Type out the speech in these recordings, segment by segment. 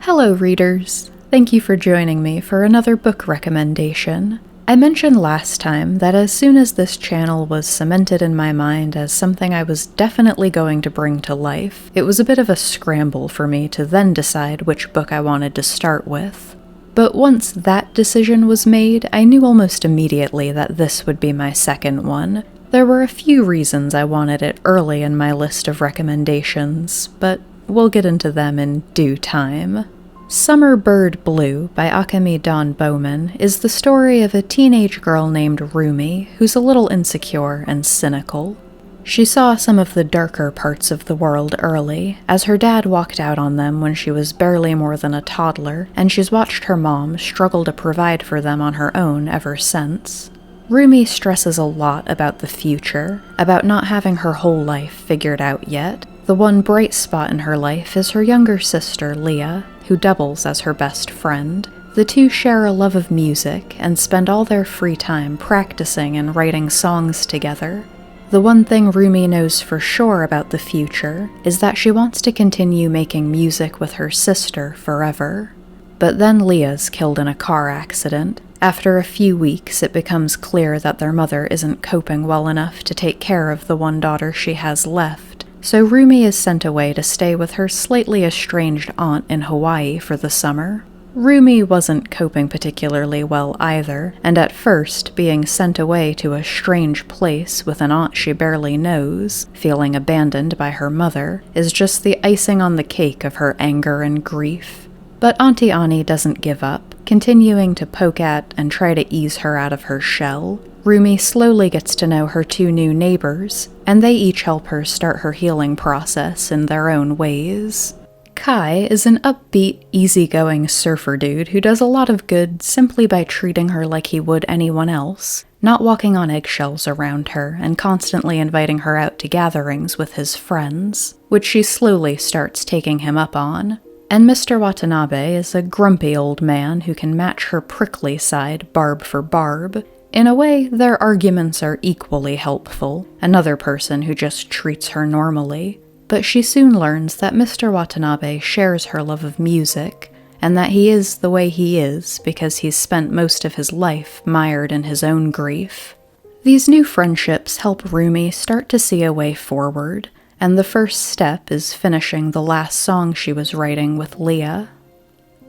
Hello readers! Thank you for joining me for another book recommendation. I mentioned last time that as soon as this channel was cemented in my mind as something I was definitely going to bring to life, it was a bit of a scramble for me to then decide which book I wanted to start with. But once that decision was made, I knew almost immediately that this would be my second one. There were a few reasons I wanted it early in my list of recommendations, but we'll get into them in due time. Summer Bird Blue by Akemi Bowman is the story of a teenage girl named Rumi who's a little insecure and cynical. She saw some of the darker parts of the world early, as her dad walked out on them when she was barely more than a toddler, and she's watched her mom struggle to provide for them on her own ever since. Rumi stresses a lot about the future, about not having her whole life figured out yet. The one bright spot in her life is her younger sister, Leah, who doubles as her best friend. The two share a love of music and spend all their free time practicing and writing songs together. The one thing Rumi knows for sure about the future is that she wants to continue making music with her sister forever. But then Leah's killed in a car accident. After a few weeks, it becomes clear that their mother isn't coping well enough to take care of the one daughter she has left. So Rumi is sent away to stay with her slightly estranged aunt in Hawaii for the summer. Rumi wasn't coping particularly well either, and at first, being sent away to a strange place with an aunt she barely knows, feeling abandoned by her mother, is just the icing on the cake of her anger and grief. But Auntie Annie doesn't give up, continuing to poke at and try to ease her out of her shell. Rumi slowly gets to know her two new neighbors, and they each help her start her healing process in their own ways. Kai is an upbeat, easygoing surfer dude who does a lot of good simply by treating her like he would anyone else, not walking on eggshells around her and constantly inviting her out to gatherings with his friends, which she slowly starts taking him up on. And Mr. Watanabe is a grumpy old man who can match her prickly side barb for barb. In a way, their arguments are equally helpful, another person who just treats her normally. But she soon learns that Mr. Watanabe shares her love of music, and that he is the way he is because he's spent most of his life mired in his own grief. These new friendships help Rumi start to see a way forward, and the first step is finishing the last song she was writing with Leah.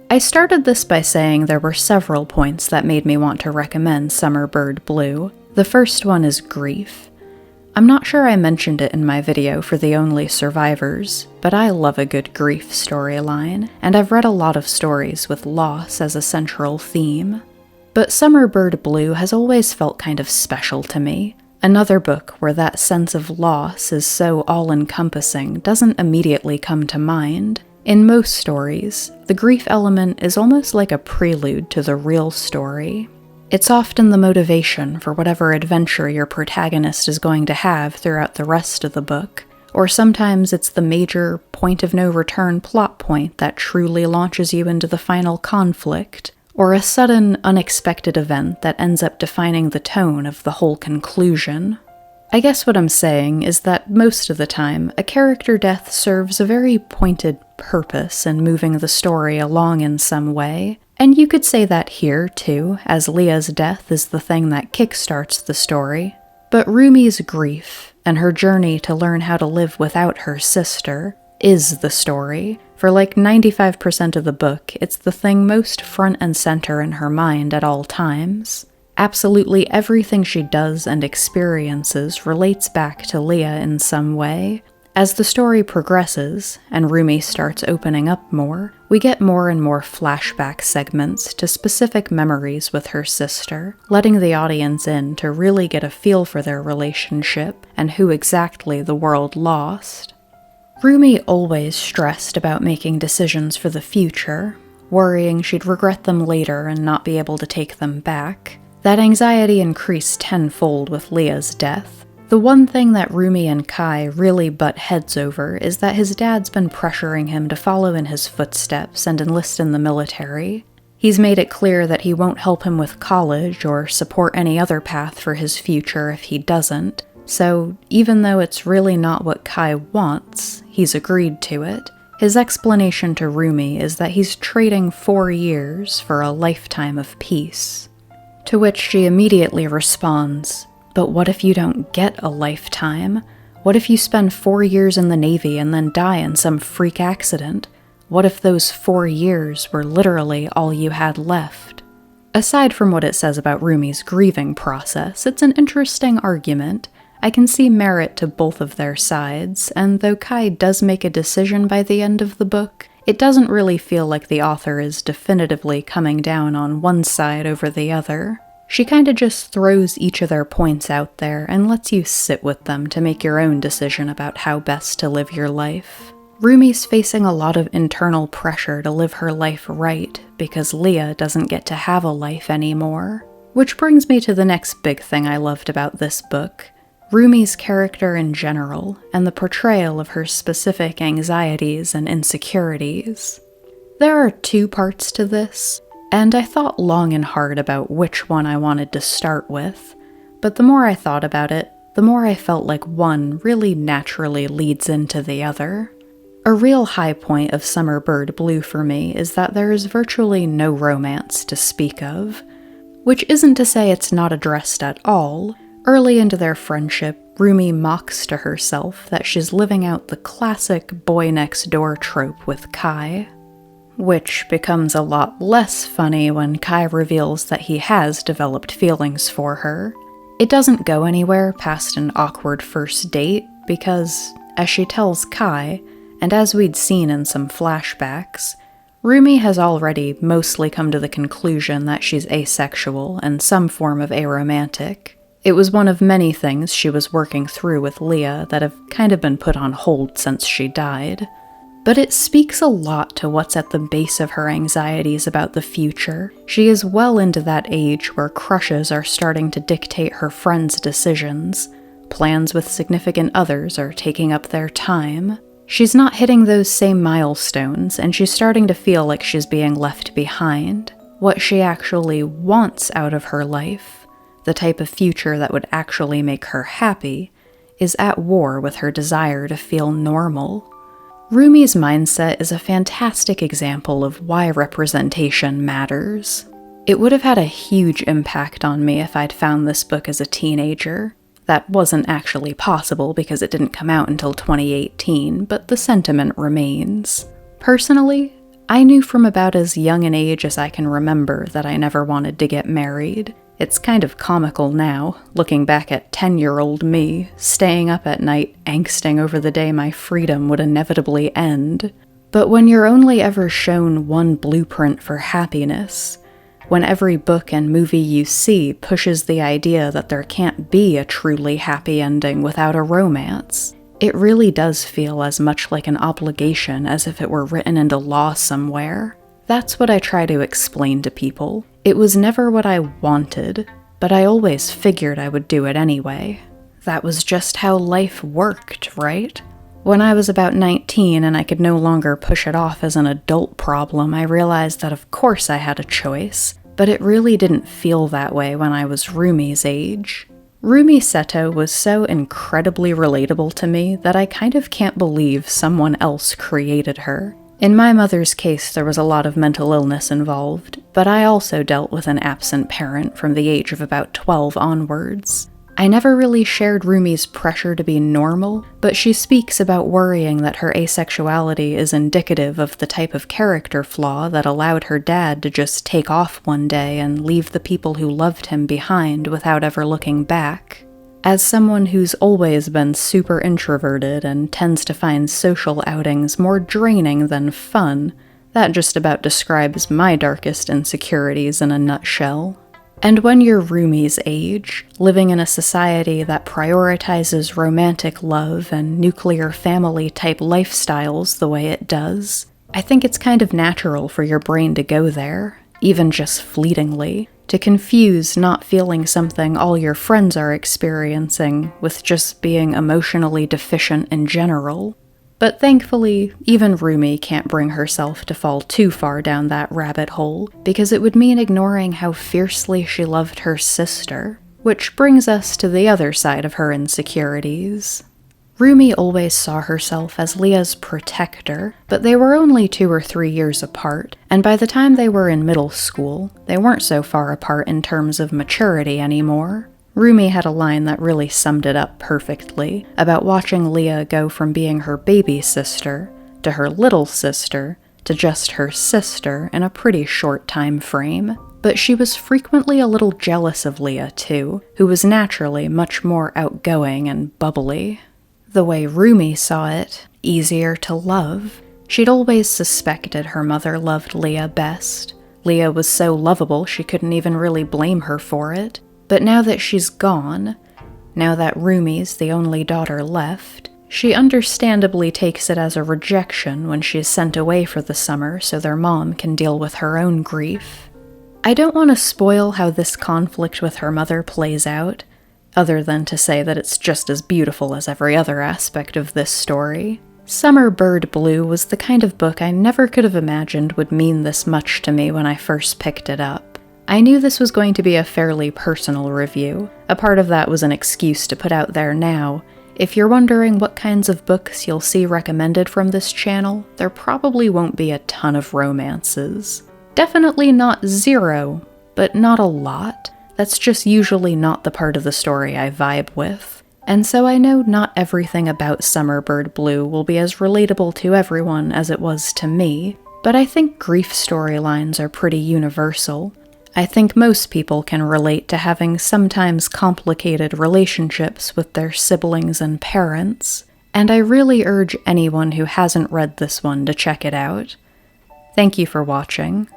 I started this by saying there were several points that made me want to recommend Summer Bird Blue. The first one is grief. I'm not sure I mentioned it in my video for The Only Survivors, but I love a good grief storyline, and I've read a lot of stories with loss as a central theme. But Summer Bird Blue has always felt kind of special to me. Another book where that sense of loss is so all-encompassing doesn't immediately come to mind. In most stories, the grief element is almost like a prelude to the real story. It's often the motivation for whatever adventure your protagonist is going to have throughout the rest of the book, or sometimes it's the major point-of-no-return plot point that truly launches you into the final conflict, or a sudden, unexpected event that ends up defining the tone of the whole conclusion. I guess what I'm saying is that most of the time, a character death serves a very pointed purpose in moving the story along in some way, and you could say that here too, as Leah's death is the thing that kickstarts the story. But Rumi's grief, and her journey to learn how to live without her sister, is the story. For like 95% of the book, it's the thing most front and center in her mind at all times. Absolutely everything she does and experiences relates back to Leah in some way. As the story progresses, and Rumi starts opening up more, we get more and more flashback segments to specific memories with her sister, letting the audience in to really get a feel for their relationship and who exactly the world lost. Rumi always stressed about making decisions for the future, worrying she'd regret them later and not be able to take them back. That anxiety increased tenfold with Leah's death. The one thing that Rumi and Kai really butt heads over is that his dad's been pressuring him to follow in his footsteps and enlist in the military. He's made it clear that he won't help him with college or support any other path for his future if he doesn't, so even though it's really not what Kai wants, he's agreed to it. His explanation to Rumi is that he's trading 4 years for a lifetime of peace. To which she immediately responds, "But what if you don't get a lifetime? What if you spend 4 years in the Navy and then die in some freak accident? What if those 4 years were literally all you had left?" Aside from what it says about Rumi's grieving process, it's an interesting argument. I can see merit to both of their sides, and though Kai does make a decision by the end of the book, it doesn't really feel like the author is definitively coming down on one side over the other. She kinda just throws each of their points out there and lets you sit with them to make your own decision about how best to live your life. Rumi's facing a lot of internal pressure to live her life right because Leah doesn't get to have a life anymore. Which brings me to the next big thing I loved about this book. Rumi's character in general, and the portrayal of her specific anxieties and insecurities. There are 2 parts to this, and I thought long and hard about which one I wanted to start with, but the more I thought about it, the more I felt like one really naturally leads into the other. A real high point of Summer Bird Blue for me is that there is virtually no romance to speak of, which isn't to say it's not addressed at all. Early into their friendship, Rumi mocks to herself that she's living out the classic boy-next-door trope with Kai, which becomes a lot less funny when Kai reveals that he has developed feelings for her. It doesn't go anywhere past an awkward first date because, as she tells Kai, and as we'd seen in some flashbacks, Rumi has already mostly come to the conclusion that she's asexual and some form of aromantic. It was one of many things she was working through with Leah that have kind of been put on hold since she died. But it speaks a lot to what's at the base of her anxieties about the future. She is well into that age where crushes are starting to dictate her friends' decisions. Plans with significant others are taking up their time. She's not hitting those same milestones, and she's starting to feel like she's being left behind. What she actually wants out of her life, the type of future that would actually make her happy, is at war with her desire to feel normal. Rumi's mindset is a fantastic example of why representation matters. It would have had a huge impact on me if I'd found this book as a teenager. That wasn't actually possible because it didn't come out until 2018, but the sentiment remains. Personally, I knew from about as young an age as I can remember that I never wanted to get married. It's kind of comical now, looking back at 10-year-old me, staying up at night angsting over the day my freedom would inevitably end. But when you're only ever shown one blueprint for happiness, when every book and movie you see pushes the idea that there can't be a truly happy ending without a romance, it really does feel as much like an obligation as if it were written into law somewhere. That's what I try to explain to people. It was never what I wanted, but I always figured I would do it anyway. That was just how life worked, right? When I was about 19 and I could no longer push it off as an adult problem, I realized that of course I had a choice, but it really didn't feel that way when I was Rumi's age. Rumi Seto was so incredibly relatable to me that I kind of can't believe someone else created her. In my mother's case, there was a lot of mental illness involved, but I also dealt with an absent parent from the age of about 12 onwards. I never really shared Rumi's pressure to be normal, but she speaks about worrying that her asexuality is indicative of the type of character flaw that allowed her dad to just take off one day and leave the people who loved him behind without ever looking back. As someone who's always been super introverted and tends to find social outings more draining than fun, that just about describes my darkest insecurities in a nutshell. And when you're Rumi's age, living in a society that prioritizes romantic love and nuclear family-type lifestyles the way it does, I think it's kind of natural for your brain to go there, even just fleetingly, to confuse not feeling something all your friends are experiencing with just being emotionally deficient in general. But thankfully, even Rumi can't bring herself to fall too far down that rabbit hole, because it would mean ignoring how fiercely she loved her sister, which brings us to the other side of her insecurities. Rumi always saw herself as Leah's protector, but they were only 2 or 3 years apart, and by the time they were in middle school, they weren't so far apart in terms of maturity anymore. Rumi had a line that really summed it up perfectly, about watching Leah go from being her baby sister, to her little sister, to just her sister in a pretty short time frame. But she was frequently a little jealous of Leah too, who was naturally much more outgoing and bubbly. The way Rumi saw it, easier to love. She'd always suspected her mother loved Leah best. Leah was so lovable she couldn't even really blame her for it. But now that she's gone, now that Rumi's the only daughter left, she understandably takes it as a rejection when she's sent away for the summer so their mom can deal with her own grief. I don't want to spoil how this conflict with her mother plays out, other than to say that it's just as beautiful as every other aspect of this story. Summer Bird Blue was the kind of book I never could have imagined would mean this much to me when I first picked it up. I knew this was going to be a fairly personal review. A part of that was an excuse to put out there now. If you're wondering what kinds of books you'll see recommended from this channel, there probably won't be a ton of romances. Definitely not zero, but not a lot. That's just usually not the part of the story I vibe with. And so I know not everything about Summer Bird Blue will be as relatable to everyone as it was to me, but I think grief storylines are pretty universal. I think most people can relate to having sometimes complicated relationships with their siblings and parents, and I really urge anyone who hasn't read this one to check it out. Thank you for watching.